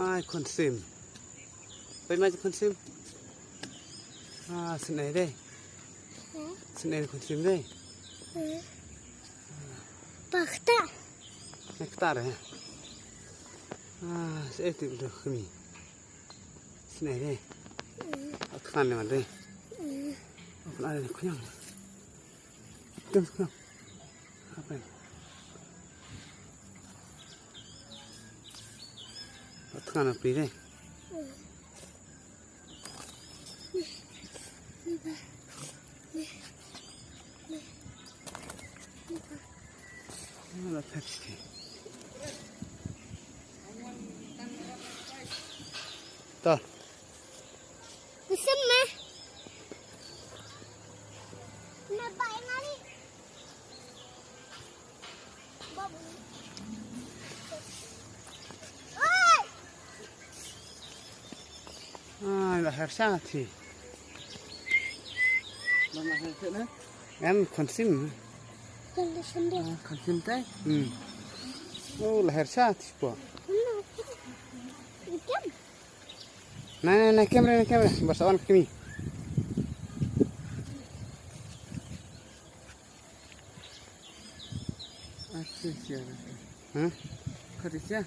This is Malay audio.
ai con sim bên mai con sim xin này đây xin này con sim đây Pakta. nektar ya saya tidak được kami xin này đây aku kan lewat đây aku ada kunyang jom sekarang apa ini aku kan apa ini Malah Pepsi. Tuh. Usum mah. Nabai nari. Babu. Lahir sati. Mama hasil na? Kan konsim. Kalau sendiri. Kansin tay? Oh, lahir sati po. Ikan. Nah, kamera, basta on kami. Asyik siya. Hah? Kari siya?